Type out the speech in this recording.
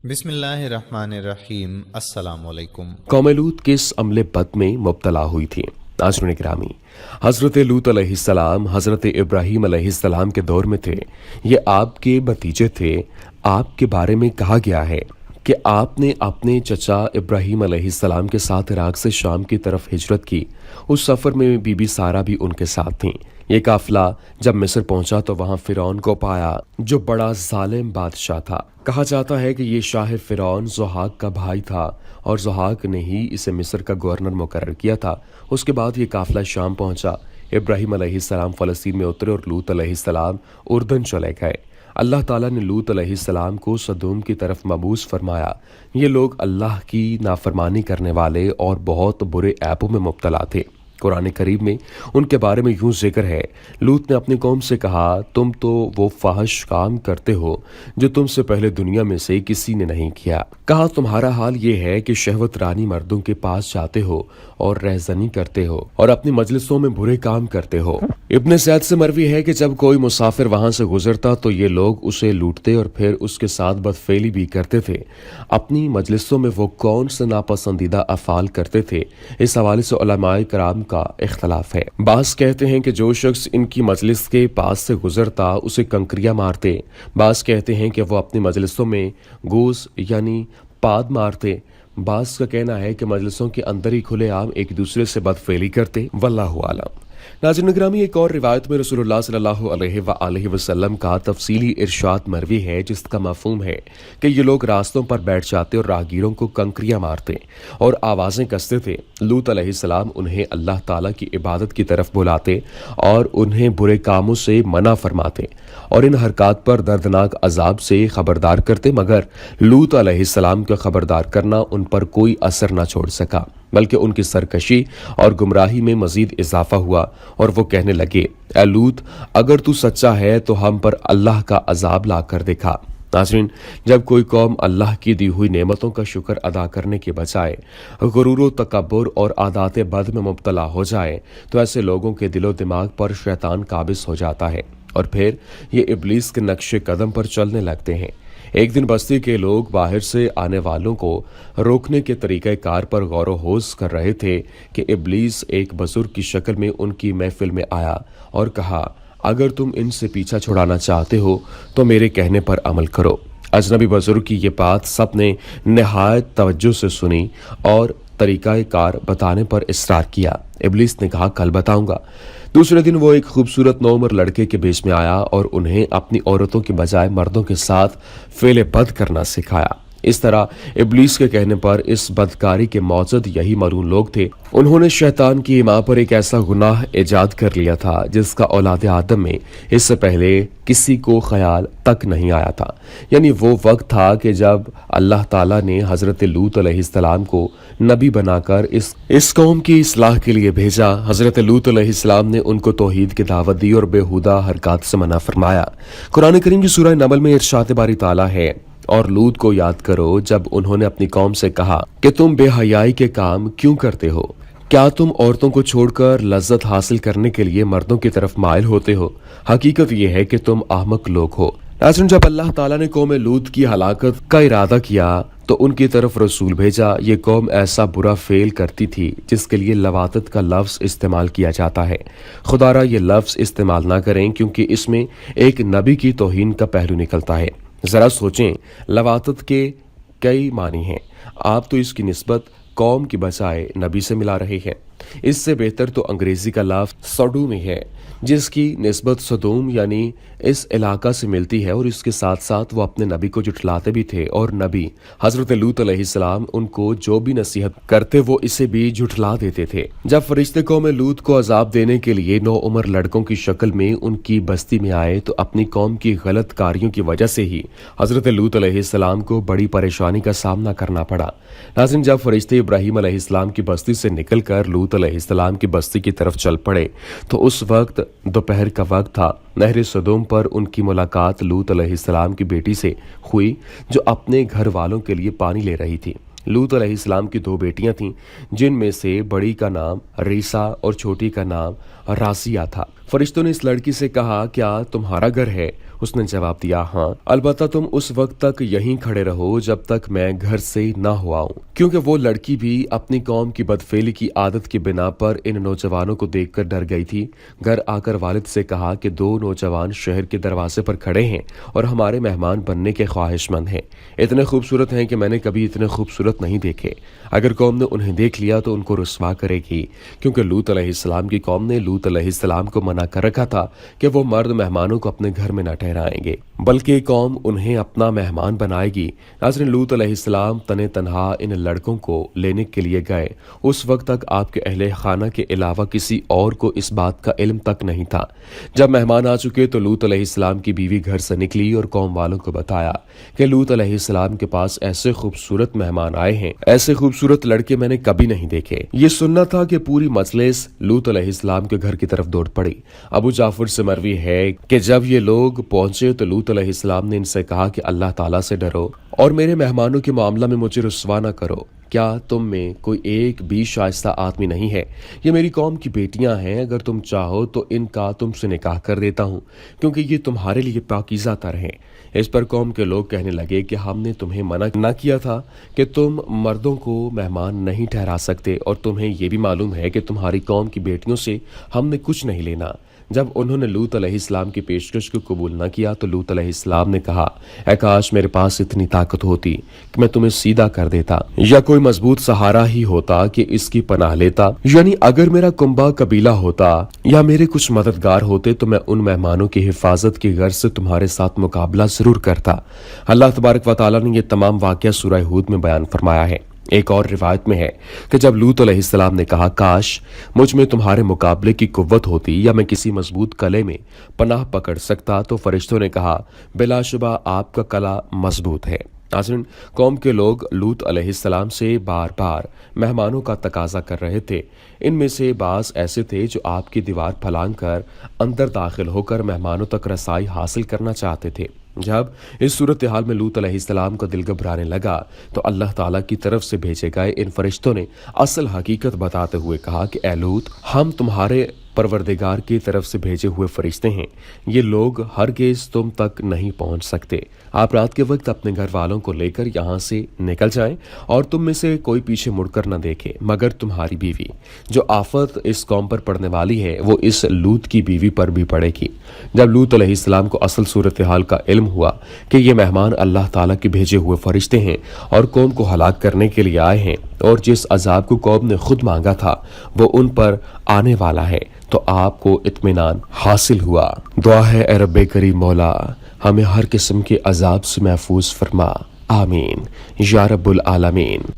بسم اللہ الرحمن الرحیم۔ السلام علیکم۔ قوم لوط کس عمل بد میں مبتلا ہوئی تھی؟ ناظرین گرامی، حضرت لوط علیہ السلام حضرت ابراہیم علیہ السلام کے دور میں تھے۔ یہ آپ کے بھتیجے تھے۔ آپ کے بارے میں کہا گیا ہے کہ آپ نے اپنے چچا ابراہیم علیہ السلام کے ساتھ عراق سے شام کی طرف ہجرت کی۔ اس سفر میں بی بی سارہ بھی ان کے ساتھ تھیں۔ یہ قافلہ جب مصر پہنچا تو وہاں فرعون کو پایا جو بڑا ظالم بادشاہ تھا۔ کہا جاتا ہے کہ یہ شاہ فرعون ضحاک کا بھائی تھا اور ضحاک نے ہی اسے مصر کا گورنر مقرر کیا تھا۔ اس کے بعد یہ قافلہ شام پہنچا۔ ابراہیم علیہ السلام فلسطین میں اترے اور لوط علیہ السلام اردن چلے گئے۔ اللہ تعالیٰ نے لوط علیہ السلام کو سدوم کی طرف مبعوث فرمایا۔ یہ لوگ اللہ کی نافرمانی کرنے والے اور بہت برے عیبوں میں مبتلا تھے۔ قرآن کریم میں ان کے بارے میں یوں ذکر ہے، لوط نے اپنی قوم سے کہا، تم تو وہ فاحش کام کرتے ہو جو تم سے پہلے دنیا میں سے کسی نے نہیں کیا۔ کہا تمہارا حال یہ ہے کہ شہوت رانی مردوں کے پاس جاتے ہو اور رہزنی کرتے ہو اور اپنی مجلسوں میں برے کام کرتے ہو۔ ابن سعد سے مروی ہے کہ جب کوئی مسافر وہاں سے گزرتا تو یہ لوگ اسے لوٹتے اور پھر اس کے ساتھ بدفعلی بھی کرتے تھے۔ اپنی مجلسوں میں وہ کون سے ناپسندیدہ افعال کرتے تھے؟ اس حوالے سے علماء کرام کا اختلاف ہے۔ بعض کہتے ہیں کہ جو شخص ان کی مجلس کے پاس سے گزرتا اسے کنکریاں مارتے۔ بعض کہتے ہیں کہ وہ اپنی مجلسوں میں گوز یعنی پاد مارتے۔ بعض کا کہنا ہے کہ مجلسوں کے اندر ہی کھلے عام ایک دوسرے سے بدفعلی کرتے۔ واللہ اعلم۔ ناظرین گرامی، ایک اور روایت میں رسول اللہ صلی اللہ علیہ وآلہ وسلم کا تفصیلی ارشاد مروی ہے جس کا مفہوم ہے کہ یہ لوگ راستوں پر بیٹھ جاتے اور راہگیروں کو کنکریاں مارتے اور آوازیں کستے تھے۔ لوط علیہ السلام انہیں اللہ تعالیٰ کی عبادت کی طرف بلاتے اور انہیں برے کاموں سے منع فرماتے اور ان حرکات پر دردناک عذاب سے خبردار کرتے، مگر لوط علیہ السلام کا خبردار کرنا ان پر کوئی اثر نہ چھوڑ سکا، بلکہ ان کی سرکشی اور گمراہی میں مزید اضافہ ہوا اور وہ کہنے لگے، اے لوط، اگر تو سچا ہے تو ہم پر اللہ کا عذاب لا کر دکھا۔ ناظرین، جب کوئی قوم اللہ کی دی ہوئی نعمتوں کا شکر ادا کرنے کے بجائے غرور و تکبر اور عادات بد میں مبتلا ہو جائے تو ایسے لوگوں کے دل و دماغ پر شیطان قابض ہو جاتا ہے اور پھر یہ ابلیس کے نقش قدم پر چلنے لگتے ہیں۔ ایک دن بستی کے لوگ باہر سے آنے والوں کو روکنے کے طریقہ کار پر غور و خوض کر رہے تھے کہ ابلیس ایک بزرگ کی شکل میں ان کی محفل میں آیا اور کہا، اگر تم ان سے پیچھا چھڑانا چاہتے ہو تو میرے کہنے پر عمل کرو۔ اجنبی بزرگ کی یہ بات سب نے نہایت توجہ سے سنی اور طریقہ کار بتانے پر اصرار کیا۔ ابلیس نے کہا، کل بتاؤں گا۔ دوسرے دن وہ ایک خوبصورت نوعمر لڑکے کے بیچ میں آیا اور انہیں اپنی عورتوں کے بجائے مردوں کے ساتھ فعل بد کرنا سکھایا۔ اس طرح ابلیس کے کہنے پر اس بدکاری کے موجد یہی ملعون لوگ تھے۔ انہوں نے شیطان کی حما پر ایک ایسا گناہ ایجاد کر لیا تھا جس کا اولاد آدم میں اس سے پہلے کسی کو خیال تک نہیں آیا تھا۔ یعنی وہ وقت تھا کہ جب اللہ تعالیٰ نے حضرت لوط علیہ السلام کو نبی بنا کر اس قوم کی اصلاح کے لیے بھیجا۔ حضرت لوط علیہ السلام نے ان کو توحید کی دعوت دی اور بےہودہ حرکات سے منع فرمایا۔ قرآن کریم کی سورہ نمل میں ارشاد باری تعالیٰ ہے، اور لوط کو یاد کرو جب انہوں نے اپنی قوم سے کہا کہ تم بے حیائی کے کام کیوں کرتے ہو؟ کیا تم عورتوں کو چھوڑ کر لذت حاصل کرنے کے لیے مردوں کی طرف مائل ہوتے ہو؟ حقیقت یہ ہے کہ تم احمق لوگ ہو۔ ناظرین، جب اللہ تعالیٰ نے قوم لوط کی ہلاکت کا ارادہ کیا تو ان کی طرف رسول بھیجا۔ یہ قوم ایسا برا فعل کرتی تھی جس کے لیے لواطت کا لفظ استعمال کیا جاتا ہے۔ خدا را یہ لفظ استعمال نہ کریں کیونکہ اس میں ایک نبی کی توہین کا پہلو نکلتا ہے۔ ذرا سوچیں، لواطت کے کئی معنی ہیں، آپ تو اس کی نسبت قوم کی بجائے نبی سے ملا رہے ہیں۔ اس سے بہتر تو انگریزی کا لفظ سوڈومی ہے جس کی نسبت سدوم یعنی اس علاقہ سے ملتی ہے، اور اس کے ساتھ ساتھ وہ اپنے نبی کو جھٹلاتے بھی تھے، اور نبی حضرت لوط علیہ السلام ان کو جو بھی نصیحت کرتے وہ اسے بھی جھٹلا دیتے تھے۔ جب فرشتے قوم لوط کو عذاب دینے کے لیے نوعمر لڑکوں کی شکل میں ان کی بستی میں آئے تو اپنی قوم کی غلط کاریوں کی وجہ سے ہی حضرت لوط علیہ السلام کو بڑی پریشانی کا سامنا کرنا پڑا۔ ناظرین، جب فرشتے ابراہیم علیہ السلام کی بستی سے نکل کر لوط علیہ السلام کی بستی کی طرف چل پڑے تو اس وقت دوپہر کا وقت تھا۔ نہر سدوم پر ان کی ملاقات لوط علیہ السلام کی بیٹی سے ہوئی جو اپنے گھر والوں کے لیے پانی لے رہی تھی۔ لوط علیہ السلام کی دو بیٹیاں تھیں جن میں سے بڑی کا نام ریسا اور چھوٹی کا نام راسیہ تھا۔ فرشتوں نے اس لڑکی سے کہا، کیا تمہارا گھر ہے؟ اس نے جواب دیا ہاں، البتہ تم اس وقت تک یہیں کھڑے رہو جب تک میں گھر سے نہ ہو آؤں، کیونکہ وہ لڑکی بھی اپنی قوم کی بدفعلی کی عادت کی بنا پر ان نوجوانوں کو دیکھ کر ڈر گئی تھی۔ گھر آ کر والد سے کہا کہ 2 نوجوان شہر کے دروازے پر کھڑے ہیں اور ہمارے مہمان بننے کے خواہش مند ہیں، اتنے خوبصورت ہیں کہ میں نے کبھی اتنے خوبصورت نہیں دیکھے، اگر قوم نے انہیں دیکھ لیا تو ان کو رسوا کرے گی، کیونکہ لوط علیہ السلام کی قوم نے لوط علیہ السلام کو منع کر رکھا تھا کہ وہ مرد مہمانوں کو اپنے گھر میں نہ ٹھہرائیں گے بلکہ قوم انہیں اپنا مہمان بنائے گی۔ ناظرین، لوط علیہ السلام تنے تنہا ان لڑکوں کو لینے کے لیے گئے۔ اس وقت تک آپ کے اہل خانہ کے علاوہ کسی اور کو اس بات کا علم تک نہیں تھا۔ جب مہمان آ چکے تو لوط علیہ السلام کی بیوی گھر سے نکلی اور قوم والوں کو بتایا کہ لوط علیہ السلام کے پاس ایسے خوبصورت مہمان آئے ہیں، ایسے خوبصورت لڑکے میں نے کبھی نہیں دیکھے۔ یہ سننا تھا کہ پوری مجلس لوط علیہ السلام کے گھر کی طرف دوڑ پڑی۔ ابو جعفر سے مروی ہے کہ جب یہ لوگ پہنچے تو لوط علیہ السلام نے ان سے کہا کہ اللہ تعالیٰ سے ڈرو اور میرے مہمانوں کے معاملہ میں مجھے رسوا نہ کرو۔ کیا تم میں کوئی ایک بھی شائستہ آدمی نہیں ہے؟ یہ میری قوم کی بیٹیاں ہیں، اگر تم چاہو تو ان کا تم سے نکاح کر دیتا ہوں، کیونکہ یہ تمہارے لیے پاکیزہ تر ہیں۔ اس پر قوم کے لوگ کہنے لگے کہ ہم نے تمہیں منع نہ کیا تھا کہ تم مردوں کو مہمان نہیں ٹھہرا سکتے، اور تمہیں یہ بھی معلوم ہے کہ تمہاری قوم کی بیٹیوں سے ہم نے کچھ نہیں لینا۔ جب انہوں نے لوط علیہ السلام کی پیشکش کو قبول نہ کیا تو لوط علیہ السلام نے کہا، اے کاش میرے پاس اتنی طاقت ہوتی کہ میں تمہیں سیدھا کر دیتا، یا کوئی مضبوط سہارا ہی ہوتا کہ اس کی پناہ لیتا، یعنی اگر میرا کنبہ قبیلہ ہوتا یا میرے کچھ مددگار ہوتے تو میں ان مہمانوں کی حفاظت کی غرض سے تمہارے ساتھ مقابلہ ضرور کرتا۔ اللہ تبارک و تعالیٰ نے یہ تمام واقعہ سورہ ہود میں بیان فرمایا ہے۔ ایک اور روایت میں ہے کہ جب لوط علیہ السلام نے کہا، کاش مجھ میں تمہارے مقابلے کی قوت ہوتی یا میں کسی مضبوط قلعے میں پناہ پکڑ سکتا، تو فرشتوں نے کہا، بلا شبہ آپ کا قلعہ مضبوط ہے۔ ناظرین، قوم کے لوگ لوط علیہ السلام سے بار بار مہمانوں کا تقاضا کر رہے تھے۔ ان میں سے بعض ایسے تھے جو آپ کی دیوار پھلانگ کر اندر داخل ہو کر مہمانوں تک رسائی حاصل کرنا چاہتے تھے۔ جب اس صورتحال میں لوط علیہ السلام کا دل گھبرانے لگا تو اللہ تعالیٰ کی طرف سے بھیجے گئے ان فرشتوں نے اصل حقیقت بتاتے ہوئے کہا کہ اے لوط، ہم تمہارے پروردگار کی طرف سے بھیجے ہوئے فرشتے ہیں، یہ لوگ ہرگز تم تک نہیں پہنچ سکتے۔ آپ رات کے وقت اپنے گھر والوں کو لے کر یہاں سے نکل جائیں اور تم میں سے کوئی پیچھے مڑ کر نہ دیکھے مگر تمہاری بیوی۔ جو آفت اس قوم پر پڑنے والی ہے وہ اس لوط کی بیوی پر بھی پڑے گی۔ جب لوط علیہ السلام کو اصل صورتحال کا علم ہوا کہ یہ مہمان اللہ تعالیٰ کے بھیجے ہوئے فرشتے ہیں اور قوم کو ہلاک کرنے کے لیے آئے ہیں، اور جس عذاب کو قوم نے خود مانگا تھا وہ ان پر آنے والا ہے، تو آپ کو اطمینان حاصل ہوا۔ دعا ہے، اے رب کریم مولا، ہمیں ہر قسم کے عذاب سے محفوظ فرما، آمین یا رب العالمین۔